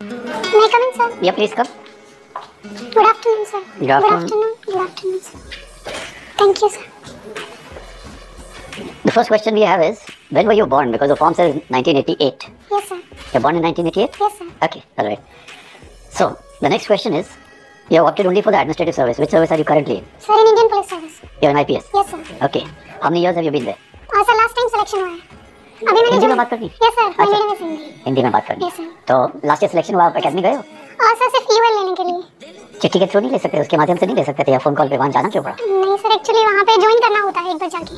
May I come in, sir? Yeah, please come. Good afternoon, sir. Good afternoon. Good afternoon, sir. Thank you, sir. The first question we have is, when were you born? Because the form says 1988. Yes, sir. You're born in 1988? Yes, sir. Okay, alright. So, the next question is, you have opted only for the administrative service. Which service are you currently in? Sir, in Indian Police Service. You're in IPS? Yes, sir. Okay. How many years have you been there? Sir last time selection हुआ है अभी मैंने हिंदी में बात करनी? Yes sir मैं अच्छा। हिंदी में सुनूंगी हिंदी में बात करनी? यस सर तो लास्ट ईयर सिलेक्शन हुआ, आप अकेडमी गए हो? सर सिर्फ ईमेल लेने के लिए चिट्ठी के थ्रू नहीं ले सकते? उसके माध्यम से नहीं ले सकते थे या फोन कॉल पे वहाँ जाना क्यों पड़ा? नहीं सर एक्चुअली वहाँ पे ज्वाइन करना होता है एक बार जाके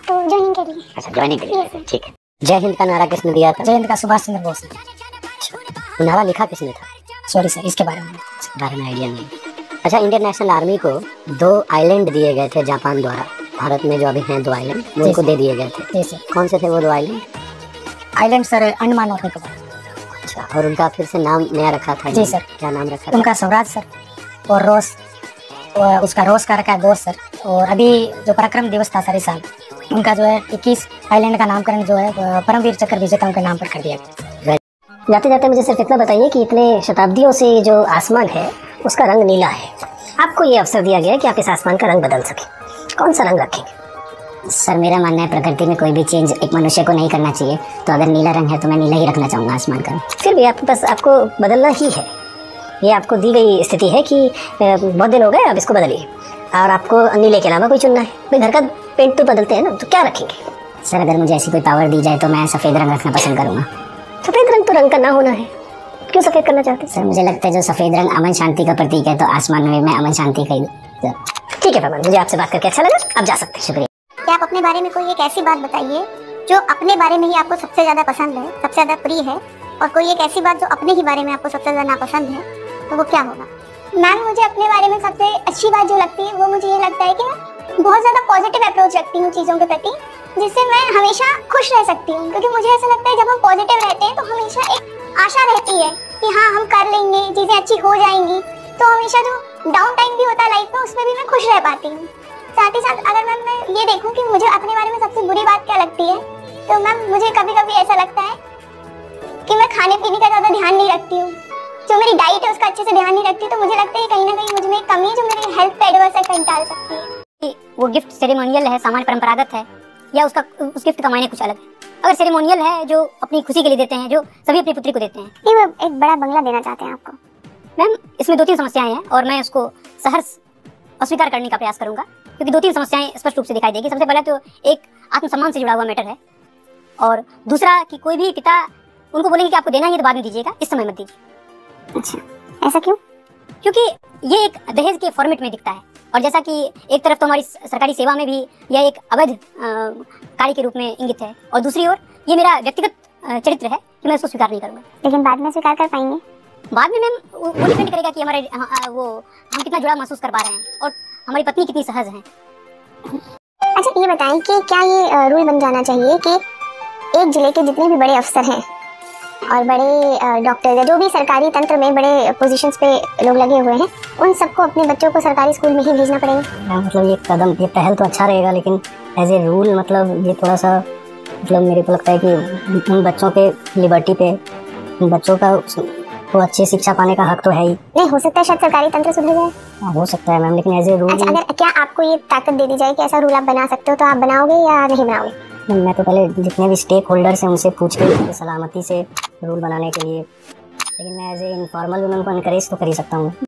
तो ज्वाइनिंग के लिए अच्छा, ज्वाइनिंग के लिए? Yes, sir. ठीक है। जय हिंद का नारा किसने दिया था? जय हिंद का सुभाष चंद्र बोस ने। नारा लिखा किसने था? सॉरी सर, इसके बारे में आइडिया नहीं। अच्छा, इंडियन नेशनल आर्मी को 2 आइलैंड दिए गए थे जापान द्वारा। भारत में जो अभी हैं 2 आइलैंड, वो उनको दे दिए गए थे। जी सर। कौन से थे वो 2 आइलैंड? आइलैंड सर अंडमान और निकोबार। अच्छा, और उनका फिर से नाम नया रखा था? जी सर। क्या नाम रखा था? उनका स्वराज सर और रोस, और उसका रोस का रखा है बोस सर। और अभी जो पराक्रम दिवस था सर इस साल, उनका जो है 21 आइलैंड का नामकरण जो है परमवीर चक्र विजेताओं के नाम पर कर दिया गया। जाते जाते मुझे सिर्फ इतना बताइए कि इतने शताब्दियों से जो आसमान है उसका रंग नीला है। आपको ये अवसर दिया गया है कि आप इस आसमान का रंग बदल सकें। कौन सा रंग रखेंगे? सर मेरा मानना है प्रकृति में कोई भी चेंज एक मनुष्य को नहीं करना चाहिए, तो अगर नीला रंग है तो मैं नीला ही रखना चाहूँगा आसमान का। फिर भी आपके पास आपको बदलना ही है। ये आपको दी गई स्थिति है कि बहुत दिन हो गए, अब इसको बदलिए और आपको नीले के अलावा कोई चुनना है। भाई घर का पेंट तो बदलते हैं ना, तो क्या रखेंगे? सर अगर मुझे ऐसी कोई पावर दी जाए तो मैं सफ़ेद रंग रखना पसंद करूँगा। सफ़ेद रंग तो रंग का ना होना है, क्यों सफ़ेद करना चाहते हैं? सर मुझे लगता है जो सफ़ेद रंग अमन शांति का प्रतीक है, तो आसमान में मैं अमन शांति का ही। ठीक है फरमान, मुझे आपसे बात करके अच्छा लगा, आप जा सकते हैं। शुक्रिया। क्या आप अपने बारे में कोई एक ऐसी बात बताइए जो अपने बारे में ही आपको सबसे ज़्यादा पसंद है, सबसे ज़्यादा प्रिय है, और कोई एक ऐसी बात जो अपने ही बारे में आपको सबसे ज़्यादा नापसंद है, तो वो क्या होगा? मैम मुझे अपने बारे में सबसे अच्छी बात जो लगती है वो मुझे ये लगता है कि मैं बहुत ज़्यादा पॉजिटिव अप्रोच रखती हूँ चीज़ों के प्रति, जिससे मैं हमेशा खुश रह सकती हूँ। क्योंकि मुझे ऐसा लगता है जब हम पॉजिटिव रहते हैं तो हमेशा एक आशा रहती है कि हाँ हम कर लेंगे, चीज़ें अच्छी हो जाएंगी। तो हमेशा जो डाउन टाइम भी होता है लाइफ में, उसमें भी मैं खुश रह पाती हूँ। साथ ही साथ अगर मैम मैं ये देखूँ कि मुझे अपने बारे में सबसे बुरी बात क्या लगती है, तो मैम मुझे कभी कभी ऐसा लगता है कि मैं खाने पीने का ज़्यादा ध्यान नहीं रखती हूँ, जो मेरी डाइट है उसका अच्छे से ध्यान नहीं रखती। तो मुझे लगता है कहीं ना कहीं मुझ में एक कमी है जो मेरी हेल्थ पे एडवर्स इफेक्ट डाल सकती है। वो गिफ्ट सेरेमोनियल है, सामान्य परंपरागत है, या उसका उस गिफ्ट का मायने कुछ अलग है? अगर सेरेमोनियल है, जो अपनी खुशी के लिए देते हैं, जो सभी अपनी पुत्री को देते हैं। नहीं वो एक बड़ा बंगला देना चाहते हैं आपको। मैम इसमें 2-3 समस्याएं हैं और मैं उसको सहर्ष अस्वीकार करने का प्रयास करूंगा, क्योंकि 2-3 समस्याएं स्पष्ट रूप से दिखाई देगी। सबसे पहला तो एक आत्मसम्मान से जुड़ा हुआ मैटर है, और दूसरा कि कोई भी पिता उनको बोलेंगे कि आपको देना ही है तो बाद में दीजिएगा, इस समय मत दीजिए। अच्छा, ऐसा क्यों? क्योंकि ये एक दहेज के फॉर्मेट में दिखता है, और जैसा कि एक तरफ तो हमारी सरकारी सेवा में भी यह एक अवैध कार्य के रूप में इंगित है, और दूसरी ओर ये मेरा व्यक्तिगत चरित्र है कि मैं उसको स्वीकार नहीं करूंगा। लेकिन बाद में स्वीकार कर पाएंगे? बाद में मैम वो डिपेंड करेगा कि हमारे वो हम कितना जुड़ा महसूस कर पा रहे हैं और हमारी पत्नी कितनी सहज है। अच्छा ये बताएं कि क्या ये रूल बन जाना चाहिए कि एक जिले के जितने भी बड़े अफसर हैं और बड़े डॉक्टर या जो भी सरकारी तंत्र में बड़े पोजीशंस पे लोग लगे हुए हैं, उन सबको अपने बच्चों को सरकारी स्कूल में ही भेजना पड़ेगा? मतलब ये कदम, ये पहल तो अच्छा रहेगा, लेकिन एज ए रूल मतलब ये थोड़ा सा, मतलब मेरे को लगता है कि उन बच्चों के लिबर्टी पे, उन बच्चों का वो अच्छी शिक्षा पाने का हक तो है ही। नहीं हो सकता है शायद सरकारी तंत्र सुधर जाए। हो सकता है मैम, लेकिन एज ए रूल। अच्छा अगर क्या आपको ये ताकत दे दी जाए कि ऐसा रूल आप बना सकते हो, तो आप बनाओगे या नहीं बनाओगे? मैं तो पहले जितने भी स्टेक होल्डर्स हैं उनसे पूछ के सलामती से रूल बनाने के लिए, लेकिन मैं एज ए इनफॉर्मल उनको इनकरेज तो कर ही सकता हूँ।